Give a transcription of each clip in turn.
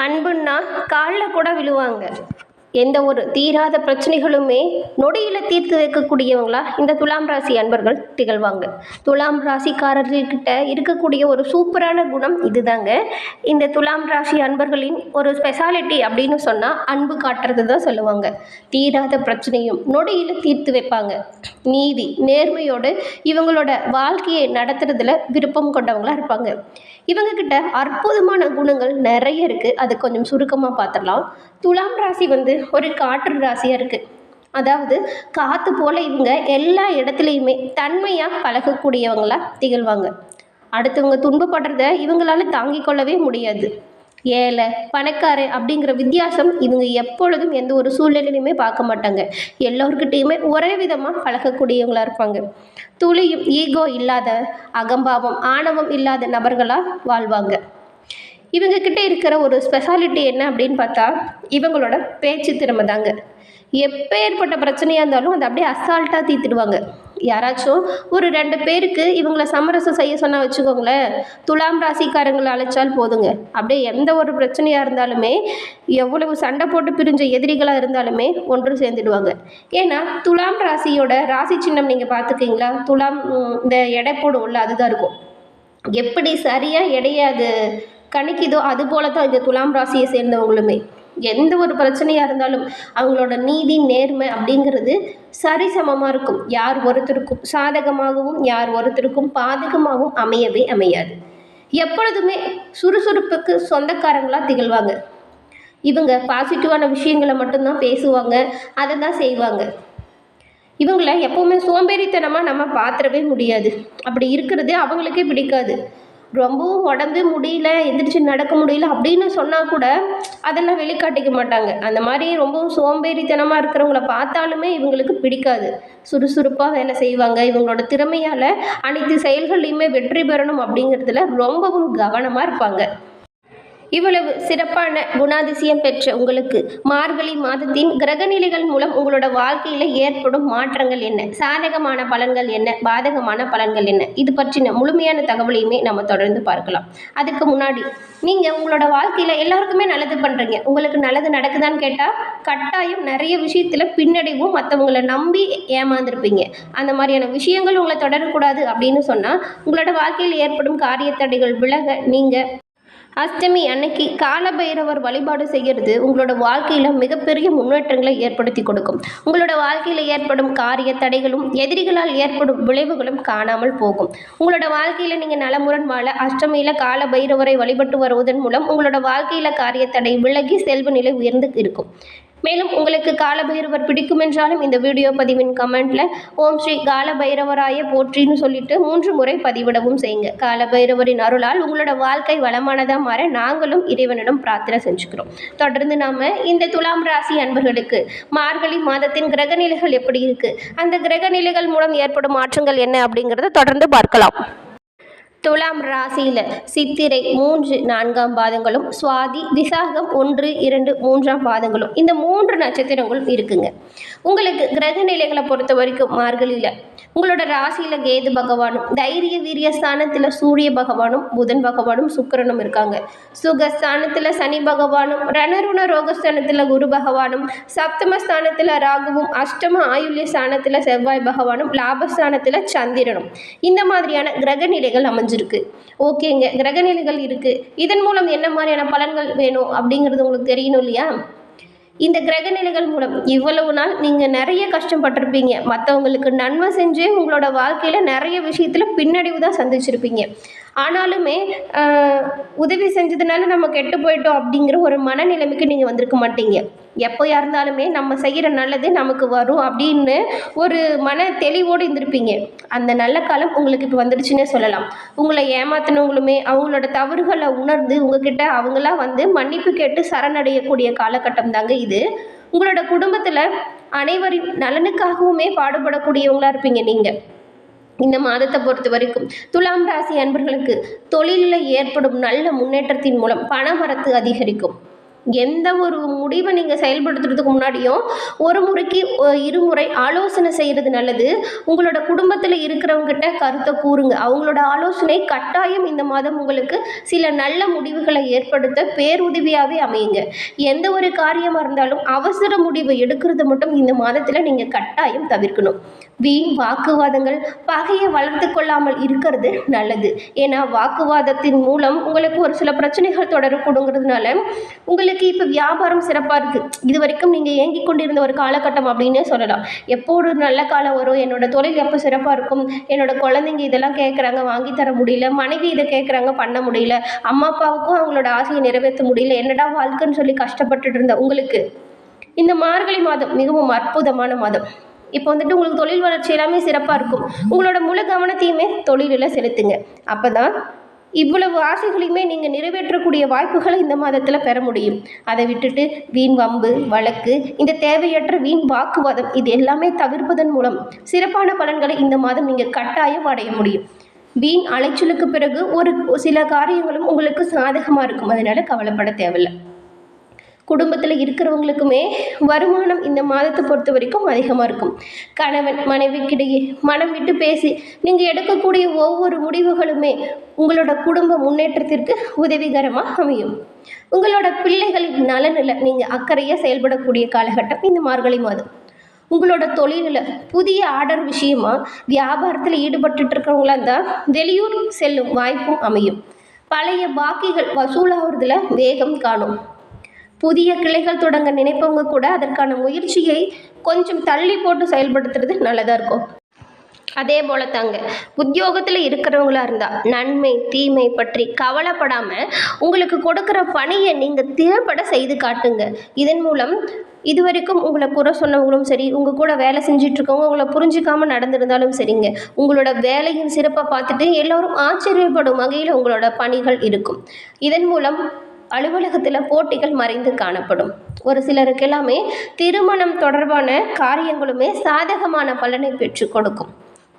அன்புன்னா காலில் கூட விழுவாங்க. எந்த ஒரு தீராத பிரச்சனைகளுமே நொடியில் தீர்த்து வைக்கக்கூடியவங்களா இந்த துலாம் ராசி அன்பர்கள் திகழ்வாங்க. துலாம் ராசிக்காரர்கள்கிட்ட இருக்கக்கூடிய ஒரு சூப்பரான குணம் இதுதாங்க. இந்த துலாம் ராசி அன்பர்களின் ஒரு ஸ்பெஷாலிட்டி அப்படின்னு சொன்னால் அன்பு காட்டுறது தான் சொல்லுவாங்க. தீராத பிரச்சனையும் நொடியில் தீர்த்து வைப்பாங்க. நீதி நேர்மையோடு இவங்களோட வாழ்க்கையை நடத்துறதுல விருப்பம் கொண்டவங்களா இருப்பாங்க. இவங்கக்கிட்ட அற்புதமான குணங்கள் நிறைய இருக்குது. அது கொஞ்சம் சுருக்கமாக பார்த்துடலாம். துலாம் ராசி ஒரு காற்று ராசியாக இருக்குது. அதாவது காற்று போல் இவங்க எல்லா இடத்துலையுமே தன்மையாக பழகக்கூடியவங்களா திகழ்வாங்க. அடுத்தவங்க துன்பப்படுறத இவங்களால தாங்கிக் கொள்ளவே முடியாது. ஏழை பணக்காரன் அப்படிங்கிற வித்தியாசம் இவங்க எப்பொழுதும் எந்த ஒரு சூழ்நிலையுமே பார்க்க மாட்டாங்க. எல்லோருக்கிட்டேயுமே ஒரே விதமாக பழகக்கூடியவங்களா இருப்பாங்க. துளியும் ஈகோ இல்லாத, அகம்பாவம் ஆணவம் இல்லாத நபர்களாக வாழ்வாங்க. இவங்க கிட்ட இருக்கிற ஒரு ஸ்பெஷாலிட்டி என்ன அப்படின்னு பார்த்தா இவங்களோட பேச்சு திறமை தாங்க. எப்பேற்பட்ட பிரச்சனையாக இருந்தாலும் அதை அப்படியே அசால்ட்டாக தீர்த்துடுவாங்க. யாராச்சும் ஒரு 2 பேருக்கு இவங்கள சமரசம் செய்ய சொன்னால் வச்சுக்கோங்களேன், துலாம் ராசிக்காரங்களை அழைச்சால் போதுங்க. அப்படியே எந்த ஒரு பிரச்சனையாக இருந்தாலுமே, எவ்வளவு சண்டை போட்டு பிரிஞ்ச எதிரிகளாக இருந்தாலுமே ஒன்று சேர்ந்துடுவாங்க. ஏன்னா துலாம் ராசியோட ராசி சின்னம் நீங்கள் பார்த்துக்கிங்களா? துலாம் இந்த எடை போடுவோம்ல, அதுதான் இருக்கும். எப்படி சரியாக எடையாது கணிக்குதோ அது போல தான் இந்த துலாம் ராசியை சேர்ந்தவங்களுமே. எந்த ஒரு பிரச்சனையாக இருந்தாலும் அவங்களோட நீதி நேர்மை அப்படிங்கிறது சரிசமமாக இருக்கும். யார் ஒருத்தருக்கும் சாதகமாகவும் யார் ஒருத்தருக்கும் பாதகமாகவும் அமையவே அமையாது. எப்பொழுதுமே சுறுசுறுப்புக்கு சொந்தக்காரங்களாக திகழ்வாங்க. இவங்க பாசிட்டிவான விஷயங்களை மட்டும்தான் பேசுவாங்க, அதை தான் செய்வாங்க. இவங்கள எப்போவுமே சோம்பேறித்தனமாக நம்ம பார்த்துடவே முடியாது. அப்படி இருக்கிறது அவங்களுக்கே பிடிக்காது. ரொம்பவும் உடம்பு முடியல, எந்திரிச்சு நடக்க முடியல அப்படின்னு சொன்னால் கூட அதெல்லாம் வெளிக்காட்டிக்க மாட்டாங்க. அந்த மாதிரி ரொம்பவும் சோம்பேறித்தனமாக இருக்கிறவங்கள பார்த்தாலுமே இவங்களுக்கு பிடிக்காது. சுறுசுறுப்பாக வேலை செய்வாங்க. இவங்களோட திறமையால் அனைத்து செயல்கள்லையுமே வெற்றி பெறணும் அப்படிங்கிறதுல ரொம்பவும் கவனமாக இருப்பாங்க. இவ்வளவு சிறப்பான குணாதிசயம் பெற்ற உங்களுக்கு மார்கழி மாதத்தின் கிரகநிலைகள் மூலம் உங்களோட வாழ்க்கையில் ஏற்படும் மாற்றங்கள் என்ன, சாதகமான பலன்கள் என்ன, பாதகமான பலன்கள் என்ன, இது பற்றின முழுமையான தகவலையுமே நம்ம தொடர்ந்து பார்க்கலாம். அதுக்கு முன்னாடி நீங்கள் உங்களோட வாழ்க்கையில் எல்லாருக்குமே நல்லது பண்ணுறீங்க. உங்களுக்கு நல்லது நடக்குதான்னு கேட்டால் கட்டாயம் நிறைய விஷயத்தில் பின்னடைவும் மற்றவங்களை நம்பி ஏமாந்துருப்பீங்க. அந்த மாதிரியான விஷயங்கள் உங்களை தொடரக்கூடாது அப்படின்னு சொன்னால் உங்களோட வாழ்க்கையில் ஏற்படும் காரியத்தடைகள் விலக நீங்கள் அஷ்டமி அன்னைக்கு காலபைரவர் வழிபாடு செய்கிறது உங்களோட வாழ்க்கையில் மிகப்பெரிய முன்னேற்றங்களை ஏற்படுத்தி கொடுக்கும். உங்களோட வாழ்க்கையில் ஏற்படும் காரிய தடைகளும் எதிரிகளால் ஏற்படும் விளைவுகளும் காணாமல் போகும். உங்களோட வாழ்க்கையில் நீங்கள் நலமுடன் வாழ அஷ்டமியில் காலபைரவரை வழிபட்டு வருவதன் மூலம் உங்களோட வாழ்க்கையில் காரிய தடை விலகி செல்வ நிலை உயர்ந்து இருக்கும். மேலும் உங்களுக்கு காலபைரவர் பிடிக்கும் என்றாலும் இந்த வீடியோ பதிவின் கமெண்ட்ல ஓம் ஸ்ரீ காலபைரவராய போற்றின்னு சொல்லிட்டு 3 முறை பதிவிடவும் செய்யுங்க. காலபைரவரின் அருளால் உங்களோட வாழ்க்கை வளமானதாக மாற நாங்களும் இறைவனிடம் பிரார்த்தனை செஞ்சுக்கிறோம். தொடர்ந்து நாம இந்த துலாம் ராசி அன்பர்களுக்கு மார்கழி மாதத்தின் கிரகநிலைகள் எப்படி இருக்கு, அந்த கிரகநிலைகள் மூலம் ஏற்படும் மாற்றங்கள் என்ன அப்படிங்கிறத தொடர்ந்து பார்க்கலாம். துலாம் ராசியில் சித்திரை 3, 4ஆம் பாதங்களும், சுவாதி விசாகம் 1, 2, 3ஆம் பாதங்களும், இந்த 3 நட்சத்திரங்களும் இருக்குங்க. உங்களுக்கு கிரக நிலைகளை பொறுத்த வரைக்கும் மார்கழியில் உங்களோட ராசியில் கேது பகவானும், தைரிய வீரிய ஸ்தானத்தில் சூரிய பகவானும், புதன் பகவானும், சுக்கிரனும் இருக்காங்க. சுகஸ்தானத்தில் சனி பகவானும், ரணருண ரோகஸ்தானத்தில் குரு பகவானும், சப்தமஸ்தானத்தில் ராகுவும், அஷ்டம ஆயுள்ய ஸ்தானத்தில் செவ்வாய் பகவானும், லாபஸ்தானத்தில் சந்திரனும், இந்த மாதிரியான கிரக நிலைகள் அமைஞ்சிருக்கு. ஓகேங்க, கிரகநிலைகள் இருக்குது. இதன் மூலம் என்ன மாதிரியான பலன்கள் வேணும் அப்படிங்கிறது உங்களுக்கு தெரியணும் இல்லையா? இந்த கிரகநிலைகள் மூலம் இவ்வளவு நாள் நீங்கள் நிறைய கஷ்டப்பட்டிருப்பீங்க. மற்றவங்களுக்கு நன்மை செஞ்சு உங்களோட வாழ்க்கையில் நிறைய விஷயத்தில் பின்னடைவு தான் சந்திச்சிருப்பீங்க. ஆனாலுமே உதவி செஞ்சதுனால நம்ம கெட்டு போயிட்டோம் அப்படிங்கிற ஒரு மனநிலைமைக்கு நீங்கள் வந்திருக்க மாட்டீங்க. எப்போயா இருந்தாலுமே நம்ம செய்கிற நல்லது நமக்கு வரும் அப்படின்னு ஒரு மன தெளிவோடு இருந்திருப்பீங்க. அந்த நல்ல காலம் உங்களுக்கு இப்போ வந்துடுச்சுன்னே சொல்லலாம். உங்களை ஏமாத்தினவங்களுமே அவங்களோட தவறுகளை உணர்ந்து உங்ககிட்ட அவங்களா மன்னிப்பு கேட்டு சரணடையக்கூடிய காலகட்டம் தாங்க இது. உங்களோட குடும்பத்தில் அனைவரின் நலனுக்காகவுமே பாடுபடக்கூடியவங்களா இருப்பீங்க நீங்கள். இந்த மாதத்தை பொறுத்த வரைக்கும் துலாம் ராசி அன்பர்களுக்கு தொழிலில் ஏற்படும் நல்ல முன்னேற்றத்தின் மூலம் பண வரத்து அதிகரிக்கும். எந்த ஒரு முடிவை நீங்கள் செயல்படுத்துறதுக்கு முன்னாடியும் ஒரு முறைக்கு இருமுறை ஆலோசனை செய்கிறது நல்லது. உங்களோட குடும்பத்தில் இருக்கிறவங்ககிட்ட கருத்தை கூறுங்க. அவங்களோட ஆலோசனை கட்டாயம் இந்த மாதம் உங்களுக்கு சில நல்ல முடிவுகளை ஏற்படுத்த பேருதவியாகவே அமையுங்க. எந்த ஒரு காரியமாக இருந்தாலும் அவசர முடிவை எடுக்கிறது மட்டும் இந்த மாதத்தில் நீங்கள் கட்டாயம் தவிர்க்கணும். வீண் வாக்குவாதங்கள் பகையை வளர்த்து கொள்ளாமல் இருக்கிறது நல்லது. ஏன்னா வாக்குவாதத்தின் மூலம் உங்களுக்கு ஒரு சில பிரச்சனைகள் தொடரக்கூடுங்கிறதுனால உங்களுக்கு இப்போ வியாபாரம் சிறப்பாக இருக்குது. இது வரைக்கும் நீங்கள் ஏங்கி கொண்டிருந்த ஒரு காலகட்டம் அப்படின்னே சொல்லலாம். எப்போ ஒரு நல்ல காலம் வரும், என்னோட தொழில் எப்போ சிறப்பாக இருக்கும், என்னோட குழந்தைங்க இதெல்லாம் கேட்குறாங்க வாங்கி தர முடியல, மனைவி இதை கேட்குறாங்க பண்ண முடியல, அம்மா அப்பாவுக்கும் அவங்களோட ஆசையை நிறைவேற்ற முடியல, என்னடா வாழ்க்கைன்னு சொல்லி கஷ்டப்பட்டுட்டு இருந்த உங்களுக்கு இந்த மார்கழி மாதம் மிகவும் அற்புதமான மாதம். இப்போ வந்துட்டு உங்களுக்கு தொழில் வளர்ச்சி எல்லாமே சிறப்பாக இருக்கும். உங்களோட முழு கவனத்தையுமே தொழிலில் செலுத்துங்க. அப்போ தான் இவ்வளவு ஆசைகளையுமே நீங்கள் நிறைவேற்றக்கூடிய வாய்ப்புகளை இந்த மாதத்தில் பெற முடியும். அதை விட்டுட்டு வீண் வம்பு வழக்கு, இந்த தேவையற்ற வீண் வாக்குவாதம் இது எல்லாமே தவிர்ப்பதன் மூலம் சிறப்பான பலன்களை இந்த மாதம் நீங்கள் கட்டாயம் அடைய முடியும். வீண் அலைச்சலுக்கு பிறகு ஒரு சில காரியங்களும் உங்களுக்கு சாதகமாக இருக்கும். அதனால் கவலைப்பட தேவையில்லை. குடும்பத்தில் இருக்கிறவங்களுக்குமே வருமானம் இந்த மாதத்தை பொறுத்த வரைக்கும் அதிகமாக இருக்கும். கணவன் மனைவிக்கிடையே மனம் விட்டு பேசி நீங்கள் எடுக்கக்கூடிய ஒவ்வொரு முடிவுகளுமே உங்களோட குடும்ப முன்னேற்றத்திற்கு உதவிகரமாக அமையும். உங்களோட பிள்ளைகளின் நலனில் நீங்கள் அக்கறையாக செயல்படக்கூடிய காலகட்டம் இந்த மார்கழி மாதம். உங்களோட தொழிலில் புதிய ஆர்டர் விஷயமா வியாபாரத்தில் ஈடுபட்டு இருக்கிறவங்களா இருந்தால் வெளியூர் செல்லும் வாய்ப்பும் அமையும். பழைய பாக்கிகள் வசூலாகிறதுல வேகம் காணும். புதிய கிளைகள் தொடங்க நினைப்பவங்க கூட அதற்கான முயற்சியை கொஞ்சம் தள்ளி போட்டு செயல்படுத்துறது நல்லதாக இருக்கும். அதே போல தாங்க உத்தியோகத்தில் இருக்கிறவங்களா இருந்தால் நன்மை தீமை பற்றி கவலைப்படாமல் உங்களுக்கு கொடுக்குற பணியை நீங்கள் திறம்பட செய்து காட்டுங்க. இதன் மூலம் இதுவரைக்கும் உங்களை குறை சொன்னவங்களும் சரி, உங்கள் கூட வேலை செஞ்சிட்ருக்கவங்க உங்களை புரிஞ்சிக்காமல் நடந்திருந்தாலும் சரிங்க, உங்களோட வேலையின் சிறப்பை பார்த்துட்டு எல்லோரும் ஆச்சரியப்படும் வகையில் உங்களோட பணிகள் இருக்கும். இதன் மூலம் அலுவலகத்தில் போட்டிகள் மறைந்து காணப்படும். ஒரு சிலருக்கு எல்லாமே திருமணம் தொடர்பான காரியங்களுமே சாதகமான பலனை பெற்று கொடுக்கும்.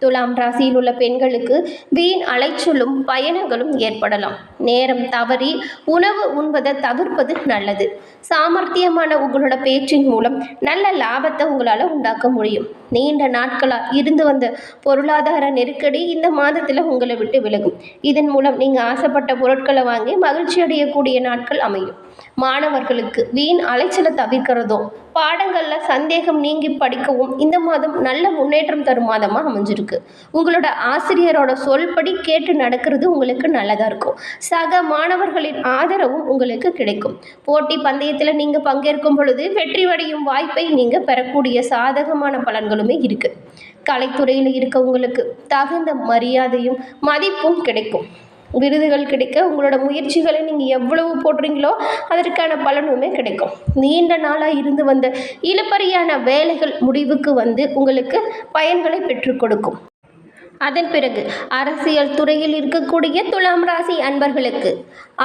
துலாம் ராசியில் உள்ள பெண்களுக்கு வீண் அலைச்சலும் பயணங்களும் ஏற்படலாம். நேரம் தவறி உணவு உண்பதை தவிர்ப்பது நல்லது. சாமர்த்தியமான உங்களோட பேச்சின் மூலம் நல்ல லாபத்தை உங்களால் உண்டாக்க முடியும். நீண்ட நாட்களாக இருந்து வந்த பொருளாதார நெருக்கடி இந்த மாதத்தில் உங்களை விட்டு விலகும். இதன் மூலம் நீங்கள் ஆசைப்பட்ட பொருட்களை வாங்கி மகிழ்ச்சி அடையக்கூடிய நாட்கள் அமையும். மாணவர்களுக்கு வீண் அலைச்சலை தவிர்க்கிறதும் பாடங்களில் சந்தேகம் நீங்கி படிக்கவும் இந்த மாதம் நல்ல முன்னேற்றம் தரும் மாதமாக அமைஞ்சிருக்கு. உங்களோட ஆசிரியரோட சொல்படி கேட்டு நடக்கிறது உங்களுக்கு நல்லதாக இருக்கும். சக மாணவர்களின் ஆதரவும் உங்களுக்கு கிடைக்கும். போட்டி பந்தயத்தில் நீங்கள் பங்கேற்கும் பொழுது வெற்றி அடையும் வாய்ப்பை நீங்கள் பெறக்கூடிய சாதகமான பலன்களுமே இருக்குது. கலைத்துறையில் இருக்கவங்களுக்கு தகுந்த மரியாதையும் மதிப்பும் கிடைக்கும். விருதுகள் கிடைக்க உங்களோட முயற்சிகளை நீங்கள் எவ்வளவு போடுறீங்களோ அதற்கான பலனுமே கிடைக்கும். நீண்ட நாளாக இருந்து வந்த இழுபறியான வேலைகள் முடிவுக்கு வந்து உங்களுக்கு பயன்களை பெற்றுக் கொடுக்கும். அதன் பிறகு அரசியல் துறையில் இருக்கக்கூடிய துலாம் ராசி அன்பர்களுக்கு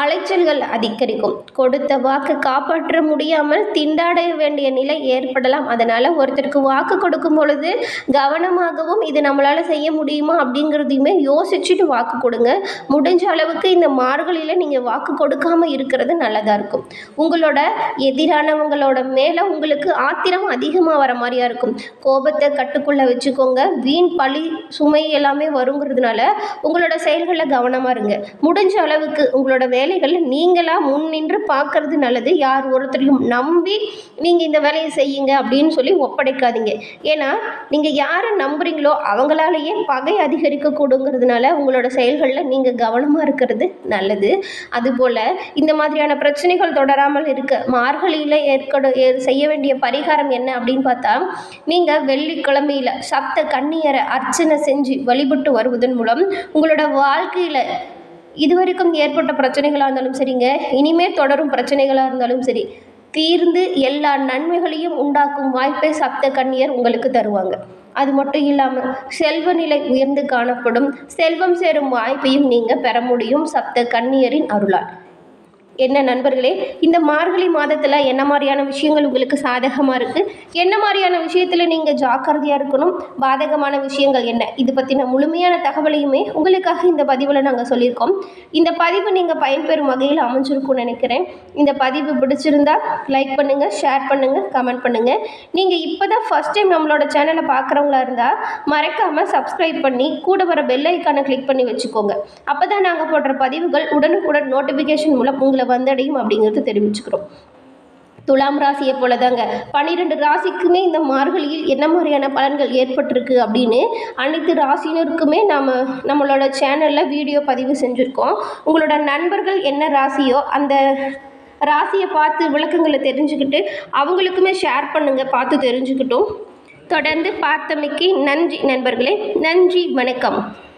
அலைச்சல்கள் அதிகரிக்கும். கொடுத்த வாக்கு காப்பாற்ற முடியாமல் திண்டாட வேண்டிய நிலை ஏற்படலாம். அதனால் ஒருத்தருக்கு வாக்கு கொடுக்கும் பொழுது கவனமாகவும் இது நம்மளால் செய்ய முடியுமா அப்படிங்கிறதையுமே யோசிச்சுட்டு வாக்கு கொடுங்க. முடிஞ்ச அளவுக்கு இந்த மார்கழியில் நீங்கள் வாக்கு கொடுக்காமல் இருக்கிறது நல்லதாக இருக்கும். உங்களோட எதிரானவங்களோட மேலே உங்களுக்கு ஆத்திரம் அதிகமாக வர மாதிரியா இருக்கும். கோபத்தை கட்டுக்குள்ளே வச்சுக்கோங்க. வீண் பழி சுமை எல்லாமே வருங்கிறதுனால உங்களோட செயல்களில் கவனமாக இருங்க. முடிஞ்ச அளவுக்கு உங்களோட வேலைகளை நீங்களாக முன் நின்று பார்க்கறது நல்லது. யார் ஒருத்தரையும் நம்பி நீங்கள் இந்த வேலையை செய்யுங்க அப்படின்னு சொல்லி ஒப்படைக்காதீங்க. ஏன்னா நீங்கள் யாரை நம்புறீங்களோ அவங்களாலேயே பகை அதிகரிக்கக்கூடுங்கிறதுனால உங்களோட செயல்களில் நீங்கள் கவனமாக இருக்கிறது நல்லது. அதுபோல் இந்த மாதிரியான பிரச்சனைகள் தொடராமல் இருக்க மார்கழியில் செய்ய வேண்டிய பரிகாரம் என்ன அப்படின்னு பார்த்தா, நீங்கள் வெள்ளிக்கிழமையில் சப்த கன்னியரை அர்ச்சனை செஞ்சு வழிபட்டு வருவதன் மூலம் உங்களோட வாழ்க்கையில் இதுவரைக்கும் ஏற்பட்ட பிரச்சனைகளாக இருந்தாலும் சரிங்க, இனிமேல் தொடரும் பிரச்சனைகளாக இருந்தாலும் சரி, தீர்ந்து எல்லா நன்மைகளையும் உண்டாக்கும் வாய்ப்பை சப்த கன்னியர் உங்களுக்கு தருவாங்க. அது மட்டும் இல்லாமல் செல்வ நிலை உயர்ந்து காணப்படும். செல்வம் சேரும் வாய்ப்பையும் நீங்கள் பெற முடியும் சப்த கன்னியரின் அருளால். என்ன நண்பர்களே, இந்த மார்கழி மாதத்தில் என்ன மாதிரியான விஷயங்கள் உங்களுக்கு சாதகமாக இருக்குது, என்ன மாதிரியான விஷயத்தில் நீங்கள் ஜாக்கிரதையாக இருக்கணும், பாதகமான விஷயங்கள் என்ன, இது பற்றின முழுமையான தகவலையுமே உங்களுக்காக இந்த பதிவில் நாங்கள் சொல்லியிருக்கோம். இந்த பதிவு நீங்கள் பயன்பெறும் வகையில் அமைஞ்சிருக்கும்னு நினைக்கிறேன். இந்த பதிவு பிடிச்சிருந்தா லைக் பண்ணுங்கள், ஷேர் பண்ணுங்கள், கமெண்ட் பண்ணுங்கள். நீங்கள் இப்போ தான் ஃபஸ்ட் டைம் நம்மளோட சேனலை பார்க்குறவங்களா இருந்தால் மறக்காமல் சப்ஸ்கிரைப் பண்ணி கூட வர பெல் ஐக்கானை கிளிக் பண்ணி வச்சுக்கோங்க. அப்போ தான் நாங்கள் போடுற பதிவுகள் உடனுக்குடன் நோட்டிஃபிகேஷன் மூலம் உங்களை வந்தடையும் அப்படிங்கிறது தெரிவிச்சுக்கிறோம். துலாம் ராசியை போல தாங்க 12 ராசிக்குமே இந்த மார்கழியில் என்ன மாதிரியான பலன்கள் ஏற்பட்டிருக்கு அப்படின்னு அனைத்து ராசினருக்குமே நம்மளோட சேனலில் வீடியோ பதிவு செஞ்சுருக்கோம். உங்களோட நண்பர்கள் என்ன ராசியோ அந்த ராசியை பார்த்து விளக்கங்களை தெரிஞ்சுக்கிட்டு அவங்களுக்குமே ஷேர் பண்ணுங்கள், பார்த்து தெரிஞ்சுக்கிட்டோம். தொடர்ந்து பார்த்தமைக்கு நன்றி நண்பர்களே. நன்றி, வணக்கம்.